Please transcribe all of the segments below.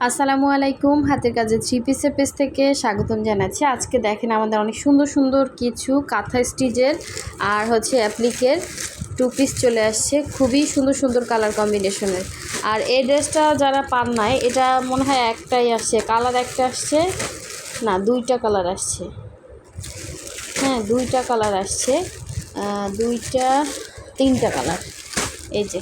আসসালামু আলাইকুম। হাতের কাজের থ্রি পিসের পেজ থেকে স্বাগতম জানাচ্ছি। আজকে দেখেন আমাদের অনেক সুন্দর সুন্দর কিছু কাঁথা স্টিচের আর অ্যাপ্লিকের টু পিস চলে আসছে, খুবই সুন্দর সুন্দর কালার কম্বিনেশনের। আর এই ড্রেসটা যারা পান নাই, এটা মনে হয় একটাই আসছে, কালার একটা আসছে না, দুইটা কালার আসছে। হ্যাঁ, দুইটা কালার আসছে, তিনটা কালার। এই যে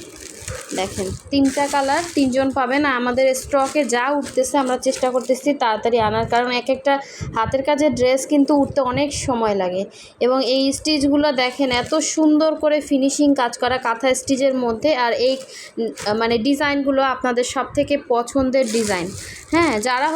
দেখেন, তিনটা কালার, তিনজন পাবেন। আমাদের স্টকে যা উঠতেছে আমরা চেষ্টা করতেছি তাড়াতাড়ি আনার, কারণ এক একটা হাতের কাজের ড্রেস কিন্তু উঠতে অনেক সময় লাগে। এবং এই স্টিচগুলো দেখেন এত সুন্দর করে ফিনিশিং কাজ করা কাঁথা স্টিচের মধ্যে। আর এই ডিজাইনগুলো আপনাদের সব থেকে পছন্দের ডিজাইন। হ্যাঁ, যারা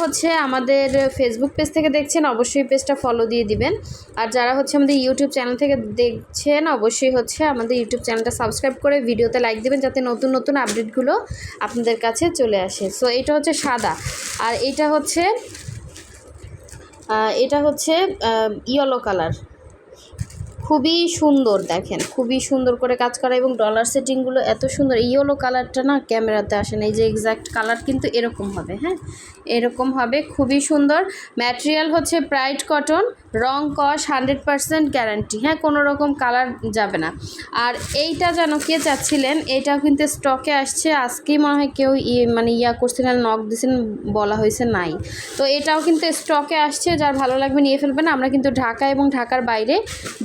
আমাদের ফেসবুক পেজ থেকে দেখছেন অবশ্যই পেজটা ফলো দিয়ে দিবেন। আর যারা আমাদের ইউটিউব চ্যানেল থেকে দেখছেন অবশ্যই আমাদের ইউটিউব চ্যানেলটা সাবস্ক্রাইব করে ভিডিওতে লাইক দেবেন, যাতে নতুন নতুন আপডেটগুলো আপনাদের কাছে চলে আসে। সো এটা সাদা, আর এটা হচ্ছে ইয়েলো কালার। খুবই সুন্দর, দেখেন খুবই সুন্দর করে কাজ করা এবং ডলার সেটিংগুলো এত সুন্দর। ইয়েলো কালারটা না ক্যামেরাতে আসে না, এই যে এক্স্যাক্ট কালার কিন্তু এরকম হবে। হ্যাঁ, এরকম হবে, খুবই সুন্দর। ম্যাটেরিয়াল প্রাইড কটন, রং কস 100% গ্যারান্টি। হ্যাঁ, কোনো রকম কালার যাবে না। আর এইটা যেন কে চাচ্ছিলেন, এটাও কিন্তু স্টকে আসছে। আজকেই মনে হয় কেউ করছিলেন, নক দিয়েছেন, বলা হয়েছে নাই। তো এটাও কিন্তু স্টকে আসছে, যার ভালো লাগবে নিয়ে ফেলবেন। আমরা কিন্তু ঢাকা এবং ঢাকার বাইরে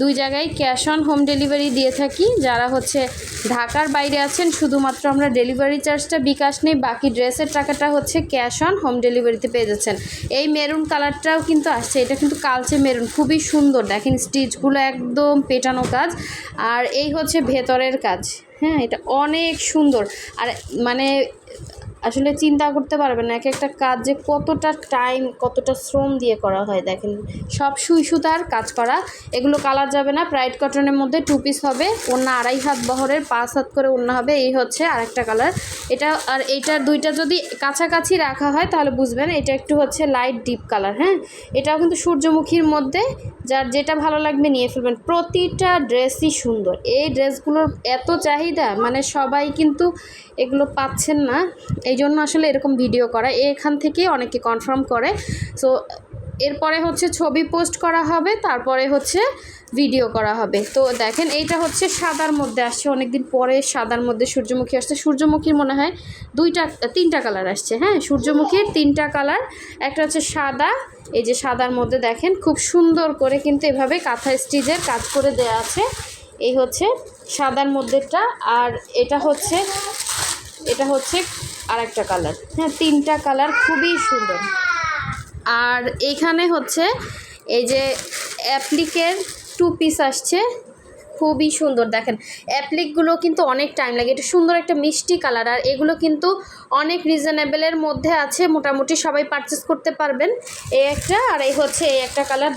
দুই জায়গায় ক্যাশ অন হোম ডেলিভারি দিয়ে থাকি। যারা ঢাকার বাইরে আছেন, শুধুমাত্র আমরা ডেলিভারি চার্জটা বিকাশ নেই, বাকি ড্রেসের টাকাটা ক্যাশ অন হোম ডেলিভারিতে পেয়ে যাচ্ছেন। এই মেরুন কালারটাও কিন্তু আসছে, এটা কিন্তু কালচে মেরুন, খুবই সুন্দর। দেখেন স্টিচগুলো একদম পেটানো কাজ, আর এই ভেতরের কাজ। হ্যাঁ, এটা অনেক সুন্দর। আর আসলে চিন্তা করতে পারবেন না এক একটা কাজ যে কতটা টাইম, কতটা শ্রম দিয়ে করা হয়। দেখেন সব সুই সুতার কাজ করা, এগুলো কালার যাবে না। প্রাইড কটনের মধ্যে টু পিস হবে, ওড়না 2.5 হাত বহরের, 5 হাত করে ওড়না হবে। এই আরেকটা কালার এটা। আর এইটার দুইটা যদি কাছাকাছি রাখা হয় তাহলে বুঝবেন এটা একটু লাইট ডিপ কালার। হ্যাঁ, এটাও কিন্তু সূর্যমুখীর মধ্যে, যার যেটা ভালো লাগবে নিয়ে ফেলবেন। প্রতিটা ড্রেসই সুন্দর। এই ড্রেসগুলোর এত চাহিদা, সবাই কিন্তু এগুলো পাচ্ছেন না, এই জন্য আসলে এরকম ভিডিও করা। এখান থেকে অনেকে কনফার্ম করে। সো এরপরে ছবি পোস্ট করা হবে, তারপরে ভিডিও করা হবে। তো দেখেন এইটা সাদার মধ্যে আসছে, অনেকদিন পরে সাদার মধ্যে সূর্যমুখী আসছে। সূর্যমুখীর মনে হয় তিনটা কালার আসছে। হ্যাঁ, সূর্যমুখীর তিনটা কালার, একটা সাদা। এই যে সাদার মধ্যে দেখেন খুব সুন্দর করে কিন্তু এভাবে কাঁথা স্টিচের কাজ করে দেওয়া আছে। এই সাদার মধ্যেটা, আর এটা আর একটা কালার। হ্যাঁ, তিনটা কালার খুবই সুন্দর। আর এইখানে এই যে অ্যাপ্লিকের টু পিস আসছে, খুবই সুন্দর। দেখেন অ্যাপ্লিকগুলো কিন্তু অনেক টাইম লাগে, এটা সুন্দর একটা মিষ্টি কালার। আর এগুলো কিন্তু অনেক রিজনেবলের মধ্যে আছে, মোটামুটি সবাই পারচেস করতে পারবেন। এই একটা, আর এই এই একটা কালার,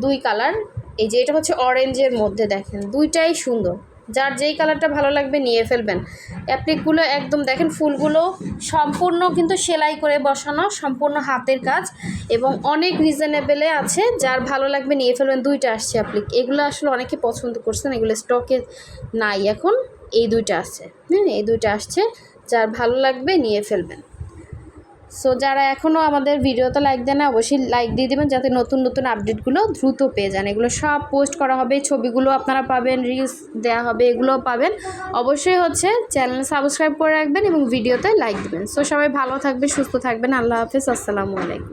দুই কালার। এই যে এটা অরেঞ্জের মধ্যে, দেখেন দুইটাই সুন্দর। যার যেই কালারটা ভালো লাগবে নিয়ে ফেলবেন। অ্যাপ্লিকগুলো একদম দেখেন, ফুলগুলো সম্পূর্ণ কিন্তু সেলাই করে বসানো, সম্পূর্ণ হাতের কাজ এবং অনেক রিজনেবলে আছে। যার ভালো লাগবে নিয়ে ফেলবেন। দুইটা আসছে অ্যাপ্লিক, এগুলো আসলে অনেকে পছন্দ করছেন, এগুলো স্টকে নাই এখন। এই দুইটা আছে। হ্যাঁ, এই দুইটা আসছে, যার ভালো লাগবে নিয়ে ফেলবেন। সো যারা এখনও আমাদের ভিডিওতে লাইক দেন না, অবশ্যই লাইক দিয়ে দেবেন, যাতে নতুন নতুন আপডেটগুলো দ্রুত পেয়ে যান। এগুলো সব পোস্ট করা হবে, ছবিগুলো আপনারা পাবেন, রিলস দেওয়া হবে, এগুলোও পাবেন। অবশ্যই চ্যানেল সাবস্ক্রাইব করে রাখবেন এবং ভিডিওতে লাইক দেবেন। সো সবাই ভালো থাকবে, সুস্থ থাকবেন। আল্লাহ হাফেজ, আসসালামু আলাইকুম।